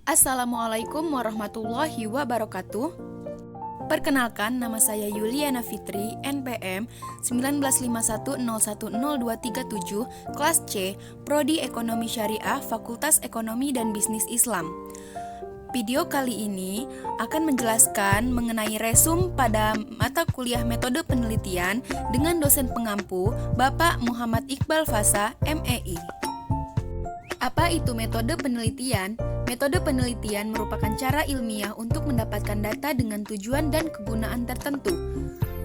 Assalamualaikum warahmatullahi wabarakatuh. Perkenalkan, nama saya Yuliana Fitri, NPM 1951010237, kelas C, Prodi Ekonomi Syariah, Fakultas Ekonomi dan Bisnis Islam. Video kali ini akan menjelaskan mengenai resum pada mata kuliah metode penelitian dengan dosen pengampu Bapak Muhammad Iqbal Fasa, MEI. Apa itu metode penelitian? Metode penelitian merupakan cara ilmiah untuk mendapatkan data dengan tujuan dan kegunaan tertentu.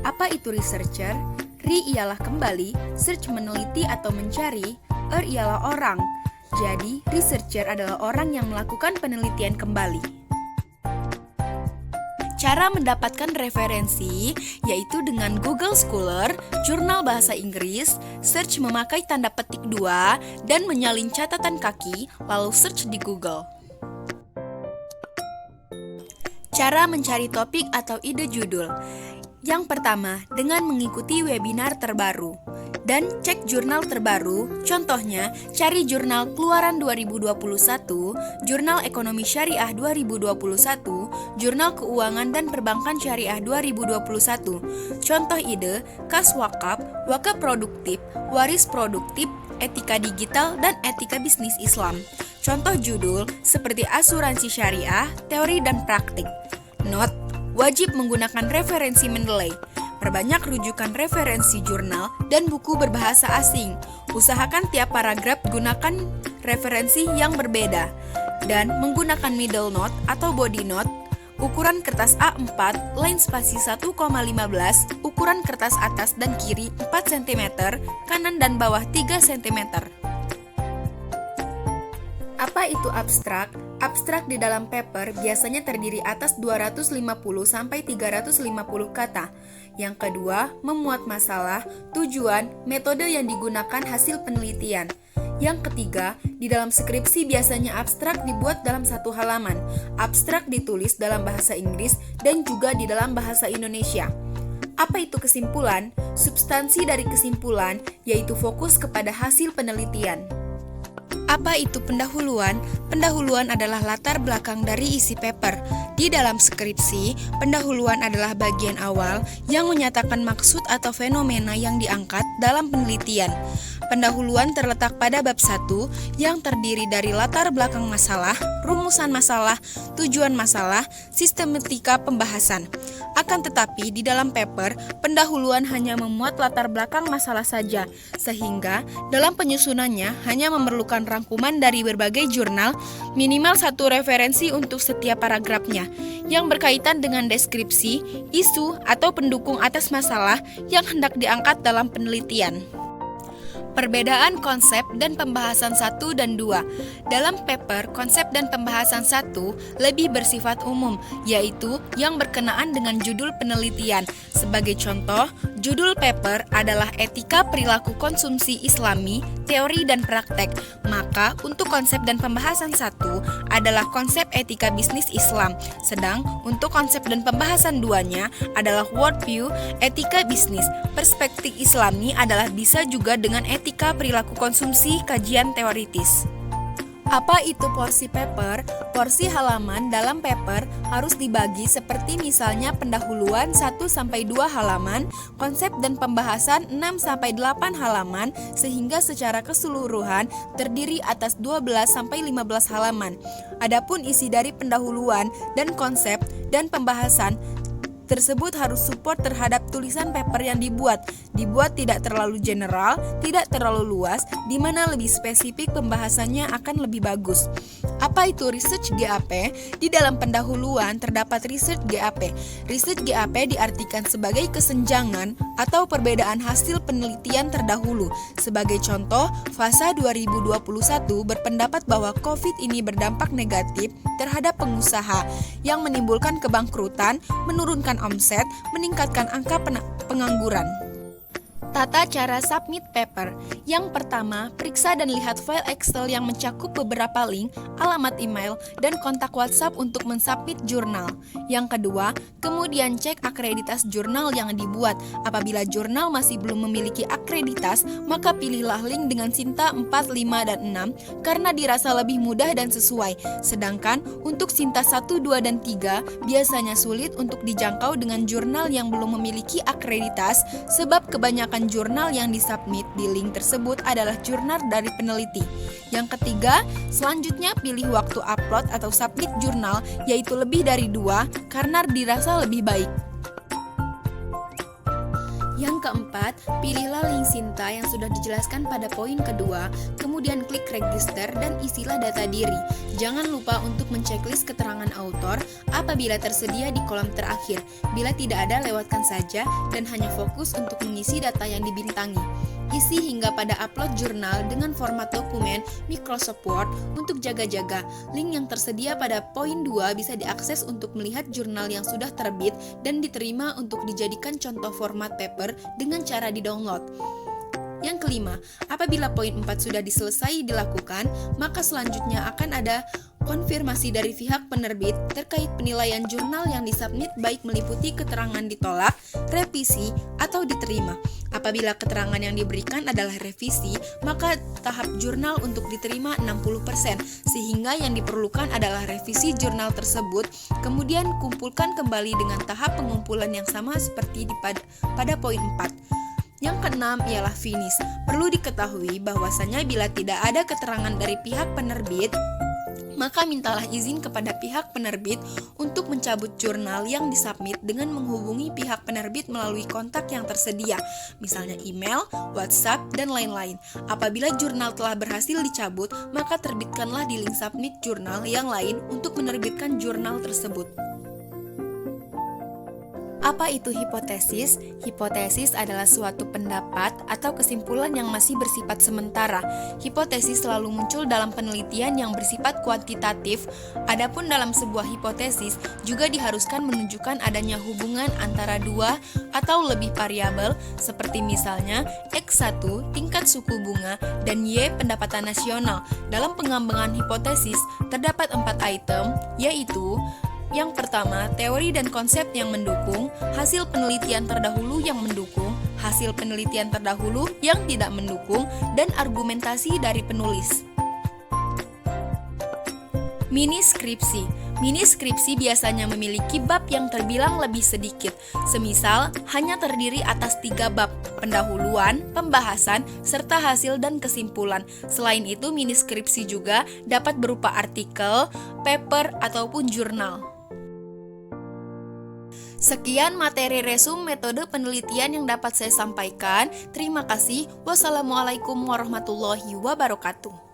Apa itu researcher? Re ialah kembali, search meneliti atau mencari, ialah orang. Jadi, researcher adalah orang yang melakukan penelitian kembali. Cara mendapatkan referensi yaitu dengan Google Scholar, jurnal bahasa Inggris, search memakai tanda petik 2, dan menyalin catatan kaki, lalu search di Google. Cara mencari topik atau ide judul. Yang pertama, dengan mengikuti webinar terbaru dan cek jurnal terbaru. Contohnya, cari jurnal Keluaran 2021, Jurnal Ekonomi Syariah 2021, Jurnal Keuangan dan Perbankan Syariah 2021. Contoh ide, kas wakaf, wakaf produktif, waris produktif, etika digital, dan etika bisnis Islam. Contoh judul seperti asuransi syariah, teori dan praktik. Note, wajib menggunakan referensi Mendeley. Perbanyak rujukan referensi jurnal dan buku berbahasa asing. Usahakan tiap paragraf gunakan referensi yang berbeda. Dan menggunakan middle note atau body note. Ukuran kertas A4, line spasi 1,15, ukuran kertas atas dan kiri 4 cm, kanan dan bawah 3 cm. Apa itu abstrak? Abstrak di dalam paper biasanya terdiri atas 250-350 kata. Yang kedua, memuat masalah, tujuan, metode yang digunakan hasil penelitian. Yang ketiga, di dalam skripsi biasanya abstrak dibuat dalam 1 halaman. Abstrak ditulis dalam bahasa Inggris dan juga di dalam bahasa Indonesia. Apa itu kesimpulan? Substansi dari kesimpulan yaitu fokus kepada hasil penelitian. Apa itu pendahuluan? Pendahuluan adalah latar belakang dari isi paper. Di dalam skripsi, pendahuluan adalah bagian awal yang menyatakan maksud atau fenomena yang diangkat dalam penelitian. Pendahuluan terletak pada bab 1 yang terdiri dari latar belakang masalah, rumusan masalah, tujuan masalah, sistematika pembahasan. Akan tetapi di dalam paper, pendahuluan hanya memuat latar belakang masalah saja, sehingga dalam penyusunannya hanya memerlukan rangkuman dari berbagai jurnal, minimal 1 referensi untuk setiap paragrafnya, yang berkaitan dengan deskripsi, isu, atau pendukung atas masalah yang hendak diangkat dalam penelitian. Perbedaan konsep dan pembahasan 1 dan 2. Dalam paper, konsep dan pembahasan 1 lebih bersifat umum, yaitu yang berkenaan dengan judul penelitian. Sebagai contoh, judul paper adalah Etika Perilaku Konsumsi Islami, Teori dan Praktek. Maka, untuk konsep dan pembahasan 1 adalah konsep etika bisnis Islam. Sedang, untuk konsep dan pembahasan 2-nya adalah worldview, etika bisnis. Perspektif Islami adalah bisa juga dengan etika perilaku konsumsi, kajian teoritis. Apa itu porsi paper? Porsi halaman dalam paper harus dibagi seperti misalnya pendahuluan 1-2 halaman, konsep dan pembahasan 6-8 halaman, sehingga secara keseluruhan terdiri atas 12-15 halaman. Adapun isi dari pendahuluan dan konsep dan pembahasan tersebut harus support terhadap tulisan paper yang dibuat tidak terlalu general, tidak terlalu luas, di mana lebih spesifik pembahasannya akan lebih bagus. Apa itu research GAP? Di dalam pendahuluan terdapat research GAP. Research GAP diartikan sebagai kesenjangan atau perbedaan hasil penelitian terdahulu. Sebagai contoh, Fasa 2021 berpendapat bahwa COVID ini berdampak negatif terhadap pengusaha yang menimbulkan kebangkrutan, menurunkan omset, meningkatkan angka pengangguran. Tata cara submit paper. Yang pertama, periksa dan lihat file Excel yang mencakup beberapa link, alamat email, dan kontak WhatsApp untuk mensubmit jurnal. Yang kedua, kemudian cek akreditas jurnal yang dibuat. Apabila jurnal masih belum memiliki akreditas, maka pilihlah link dengan Sinta 4, 5, dan 6 karena dirasa lebih mudah dan sesuai. Sedangkan untuk Sinta 1, 2, dan 3 biasanya sulit untuk dijangkau dengan jurnal yang belum memiliki akreditas sebab kebanyakan jurnal yang disubmit di link tersebut adalah jurnal dari peneliti. Yang ketiga, selanjutnya pilih waktu upload atau submit jurnal yaitu lebih dari 2 karena dirasa lebih baik. Yang keempat, pilihlah link Sinta yang sudah dijelaskan pada poin kedua, kemudian klik register dan isilah data diri. Jangan lupa untuk menceklis keterangan autor apabila tersedia di kolom terakhir. Bila tidak ada, lewatkan saja dan hanya fokus untuk mengisi data yang dibintangi. Isi hingga pada upload jurnal dengan format dokumen Microsoft Word untuk jaga-jaga. Link yang tersedia pada poin 2 bisa diakses untuk melihat jurnal yang sudah terbit dan diterima untuk dijadikan contoh format paper dengan cara di-download. Yang kelima, apabila poin 4 sudah diselesai dilakukan, maka selanjutnya akan ada konfirmasi dari pihak penerbit terkait penilaian jurnal yang disubmit baik meliputi keterangan ditolak, revisi, atau diterima. Apabila keterangan yang diberikan adalah revisi, maka tahap jurnal untuk diterima 60%, sehingga yang diperlukan adalah revisi jurnal tersebut, kemudian kumpulkan kembali dengan tahap pengumpulan yang sama seperti pada poin 4. Yang keenam ialah finish. Perlu diketahui bahwasanya bila tidak ada keterangan dari pihak penerbit, maka mintalah izin kepada pihak penerbit untuk mencabut jurnal yang disubmit dengan menghubungi pihak penerbit melalui kontak yang tersedia, misalnya email, WhatsApp, dan lain-lain. Apabila jurnal telah berhasil dicabut, maka terbitkanlah di link submit jurnal yang lain untuk menerbitkan jurnal tersebut. Apa itu hipotesis? Hipotesis adalah suatu pendapat atau kesimpulan yang masih bersifat sementara. Hipotesis selalu muncul dalam penelitian yang bersifat kuantitatif. Adapun dalam sebuah hipotesis juga diharuskan menunjukkan adanya hubungan antara dua atau lebih variabel seperti misalnya X1 tingkat suku bunga dan Y pendapatan nasional. Dalam pengembangan hipotesis terdapat 4 item, yaitu yang pertama, teori dan konsep yang mendukung, hasil penelitian terdahulu yang mendukung, hasil penelitian terdahulu yang tidak mendukung, dan argumentasi dari penulis. Mini skripsi. Mini skripsi biasanya memiliki bab yang terbilang lebih sedikit, semisal hanya terdiri atas 3 bab, pendahuluan, pembahasan, serta hasil dan kesimpulan. Selain itu, mini skripsi juga dapat berupa artikel, paper, ataupun jurnal. Sekian materi resum metode penelitian yang dapat saya sampaikan. Terima kasih. Wassalamualaikum warahmatullahi wabarakatuh.